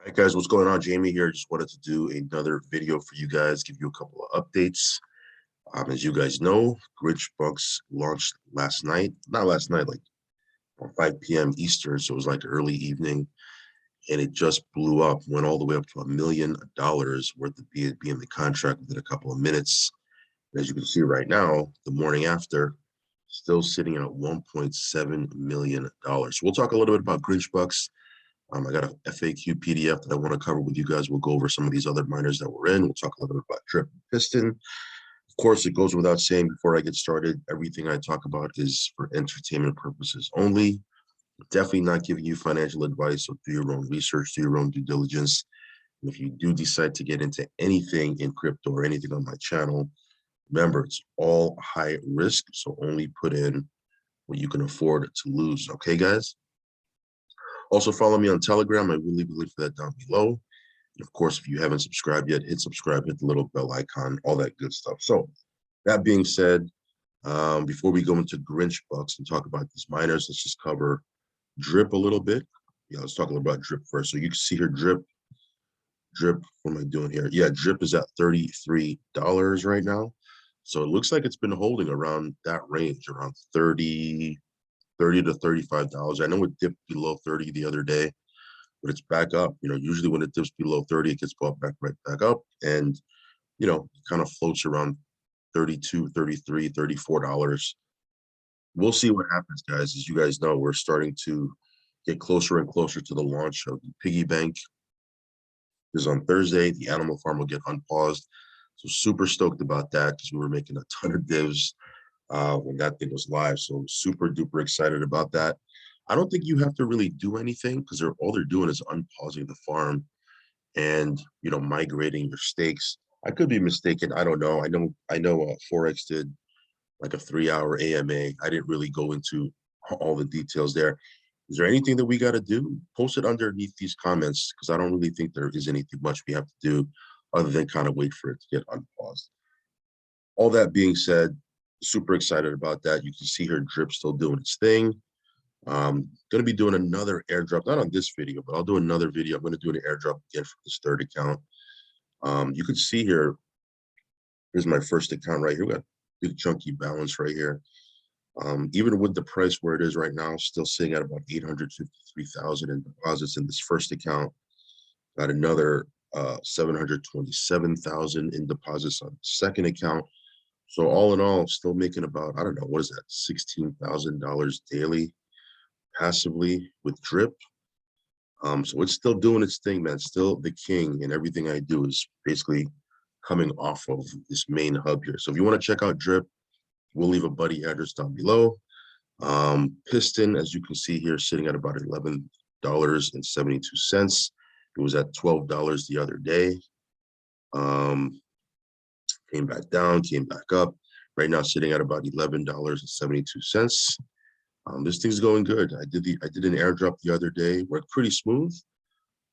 All right, guys, what's going on? Jamie here. Just wanted to do another video for you guys, give you a couple of updates. As you guys know, Grinch launched last night. Not last night, like 5 p.m. Eastern, so it was like early evening, and it just blew up, went all the way up to $1 million worth of BNB in the contract within a couple of minutes. And as you can see right now, the morning after, still sitting at $1.7 million. So we'll talk a little bit about Grinch. I got a FAQ PDF that I want to cover with you guys. We'll go over some of these other miners that we're in. We'll talk a little bit about Drip and Piston. Of course, it goes without saying before I get started, everything I talk about is for entertainment purposes only. Definitely not giving you financial advice, so do your own research, do your own due diligence. And if you do decide to get into anything in crypto or anything on my channel, remember, it's all high risk, so only put in what you can afford to lose. Okay, guys? Also, follow me on Telegram. I will leave a link for that down below. And of course, if you haven't subscribed yet, hit subscribe, hit the little bell icon, all that good stuff. So that being said, before we go into Grinch bucks and talk about these miners, let's just cover Drip a little bit. Yeah, let's talk a little about Drip first. So you can see here, Drip, what am I doing here? Yeah, Drip is at $33 right now. So it looks like it's been holding around that range, around 30 to $35. I know it dipped below 30 the other day, but it's back up. Usually when it dips below 30, it gets brought back right back up, and it kind of floats around 32, 33, $34. We'll see what happens, guys. As you guys know, we're starting to get closer and closer to the launch of the piggy bank. This is on Thursday. The animal farm will get unpaused. So super stoked about that, because we were making a ton of divs when that thing was live. So super duper excited about that. I don't think you have to really do anything, because all they're doing is unpausing the farm and migrating your stakes. I could be mistaken. I don't know. I know Forex did like a 3-hour AMA. I didn't really go into all the details there. Is there anything that we got to do? Post it underneath these comments, because I don't really think there is anything much we have to do other than kind of wait for it to get unpaused. All that being said, super excited about that. You can see here Drip still doing its thing. Going to be doing another airdrop, not on this video, but I'll do another video. I'm going to do an airdrop again for this third account. You can see here, here's my first account right here. We got a big chunky balance right here. Even with the price where it is right now, still sitting at about 853,000 in deposits in this first account. Got another 727,000 in deposits on the second account. So all in all, still making about, I don't know, what is that, $16,000 daily passively with Drip. So it's still doing its thing, man. Still the king, and everything I do is basically coming off of this main hub here. So if you want to check out Drip, we'll leave a buddy address down below. Piston, as you can see here, sitting at about $11.72. It was at $12 the other day. Came back down, came back up. Right now, sitting at about $11.72. This thing's going good. I did an airdrop the other day. Worked pretty smooth.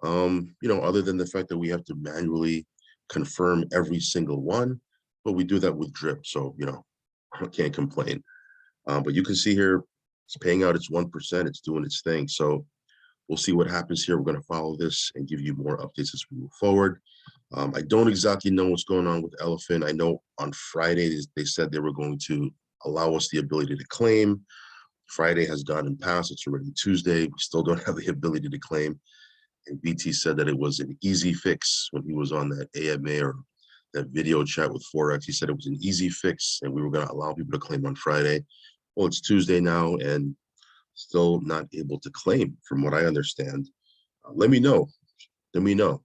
Other than the fact that we have to manually confirm every single one, but we do that with Drip, so I can't complain. But you can see here, it's paying out its 1%. It's doing its thing. So we'll see what happens here. We're going to follow this and give you more updates as we move forward. I don't exactly know what's going on with Elephant. I know on Friday, they said they were going to allow us the ability to claim. Friday has gone and passed. It's already Tuesday. We still don't have the ability to claim. And BT said that it was an easy fix when he was on that AMA or that video chat with Forex. He said it was an easy fix and we were going to allow people to claim on Friday. Well, it's Tuesday now and still not able to claim from what I understand. Let me know. Let me know.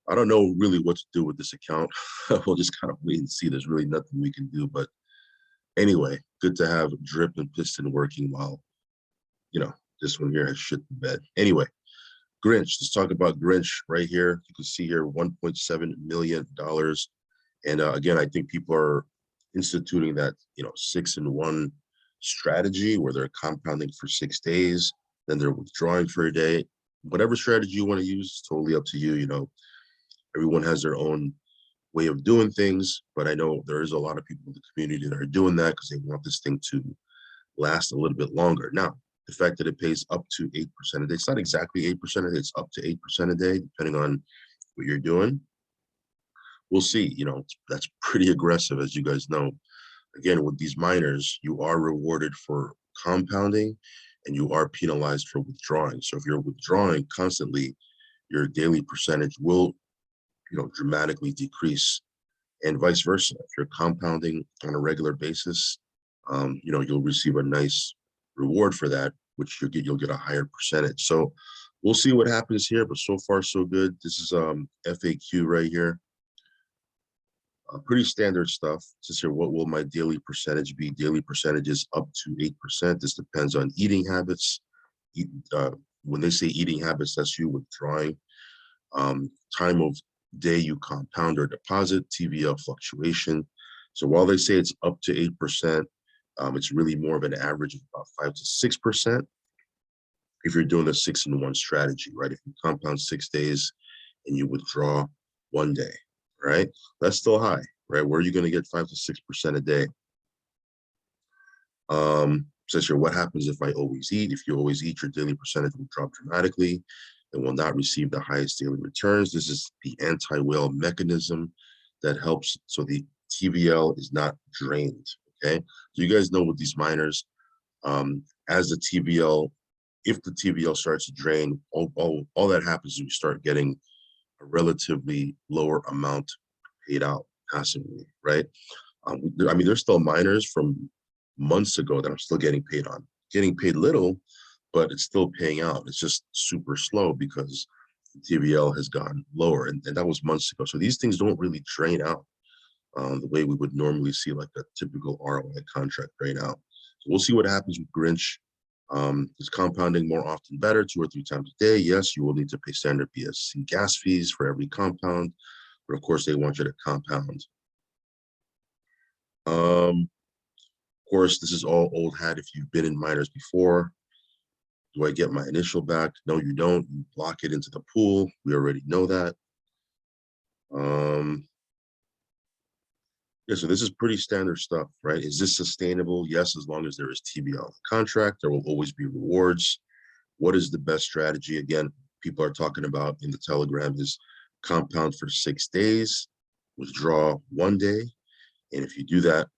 I don't know really what to do with this account. We'll just kind of wait and see. There's really nothing we can do. But anyway, good to have Drip and Piston working while, this one here has shit the bed. Anyway, Grinch. Let's talk about Grinch right here. You can see here $1.7 million. And again, I think people are instituting that, 6-in-1 strategy where they're compounding for 6 days, then they're withdrawing for a day. Whatever strategy you want to use, it's totally up to you. Everyone has their own way of doing things, but I know there is a lot of people in the community that are doing that because they want this thing to last a little bit longer. Now, the fact that it pays up to 8% a day. It's not exactly 8% a day, it's up to 8% a day, depending on what you're doing. We'll see, that's pretty aggressive, as you guys know. Again, with these miners, you are rewarded for compounding and you are penalized for withdrawing. So if you're withdrawing constantly, your daily percentage will, dramatically decrease, and vice versa. If you're compounding on a regular basis, you'll receive a nice reward for that, which you'll get a higher percentage. So we'll see what happens here, but so far so good. This is FAQ right here. Pretty standard stuff. It says here, what will my daily percentage be? Daily percentage is up to 8%. This depends on eating habits. When they say eating habits, that's you withdrawing. Time of day you compound or deposit, TVL fluctuation. So while they say it's up to 8%, it's really more of an average of about 5 to 6% if you're doing a 6-in-1 strategy, right? If you compound 6 days and you withdraw 1 day, right? That's still high, right? Where are you going to get 5 to 6% a day? Says here, what happens if I always eat? If you always eat, your daily percentage will drop dramatically and will not receive the highest daily returns. This is the anti-whale mechanism that helps so the TVL is not drained, okay? So you guys know with these miners, as the TVL, if the TVL starts to drain, all that happens is you start getting a relatively lower amount paid out passively, right? There's still miners from months ago that I'm still getting paid on. Getting paid little, but it's still paying out. It's just super slow because the TVL has gone lower, and that was months ago. So these things don't really drain out the way we would normally see like a typical ROI contract drain out. So we'll see what happens with Grinch. Is compounding more often better, 2 or 3 times a day? Yes, you will need to pay standard BSC gas fees for every compound, but of course they want you to compound. Of course, this is all old hat if you've been in miners before. Do I get my initial back? No, you don't. You block it into the pool. We already know that. Yeah, so this is pretty standard stuff, right? Is this sustainable? Yes, as long as there is TBL on the contract, there will always be rewards. What is the best strategy? Again, people are talking about in the Telegram is compound for 6 days, withdraw 1 day. And if you do that,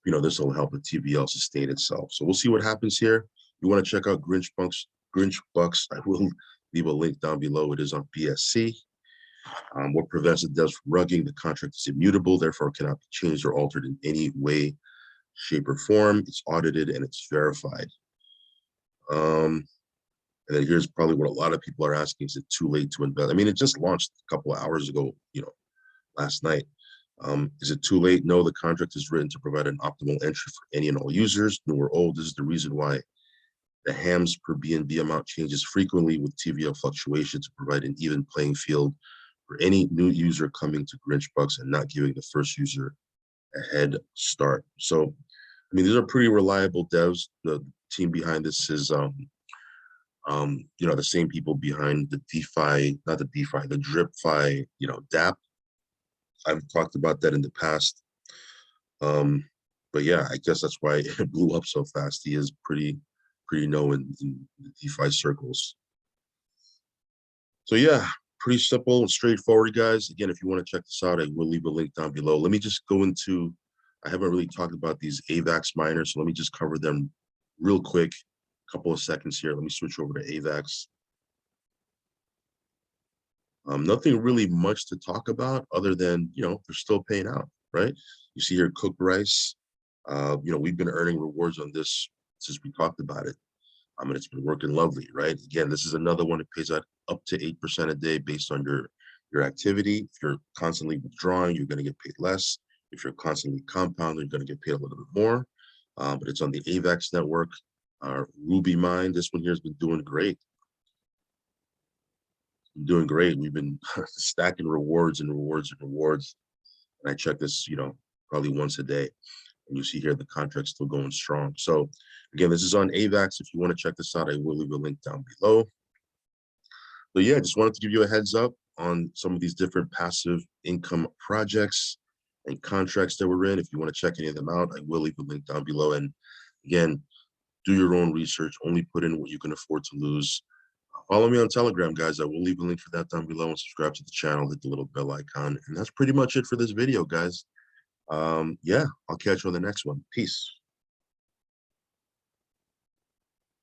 this will help the TBL sustain itself. So we'll see what happens here. You want to check out Grinch Bucks. I will leave a link down below. It is on BSC. What prevents the devs from rugging? The contract is immutable, therefore cannot be changed or altered in any way, shape, or form. It's audited and it's verified. And then here's probably what a lot of people are asking: is it too late to invest? It just launched a couple of hours ago, last night. Is it too late? No, the contract is written to provide an optimal entry for any and all users, new or old. This is the reason why the hams per BNB amount changes frequently with TVL fluctuation to provide an even playing field for any new user coming to Grinch Bucks and not giving the first user a head start. So, these are pretty reliable devs. The team behind this is, the same people behind the DeFi, not the DeFi, the DripFi, Dapp. I've talked about that in the past. But yeah, I guess that's why it blew up so fast. He is pretty known in the DeFi circles. So yeah, pretty simple and straightforward, guys. Again, if you want to check this out, I will leave a link down below. Let me just go into, I haven't really talked about these AVAX miners, so let me just cover them real quick. Couple of seconds here. Let me switch over to AVAX. Nothing really much to talk about other than, they're still paying out, right? You see here, cooked rice. We've been earning rewards on this since we talked about it. And it's been working lovely, right? Again, this is another one that pays out up to 8% a day based on your activity. If you're constantly withdrawing, you're going to get paid less. If you're constantly compounding, you're going to get paid a little bit more. But it's on the AVAX network. Ruby mine, this one here has been doing great. Doing great. We've been stacking rewards and rewards and rewards. And I check this, probably once a day. And you see here the contract's still going strong. So again, this is on AVAX. If you want to check this out, I will leave a link down below. But yeah, just wanted to give you a heads up on some of these different passive income projects and contracts that we're in. If you want to check any of them out, I will leave a link down below. And again, Do your own research. Only put in what you can afford to lose. Follow me on Telegram, guys. I will leave a link for that down below, and subscribe to the channel. Hit the little bell icon. And that's pretty much it for this video, guys. Yeah, I'll catch you on the next one. Peace.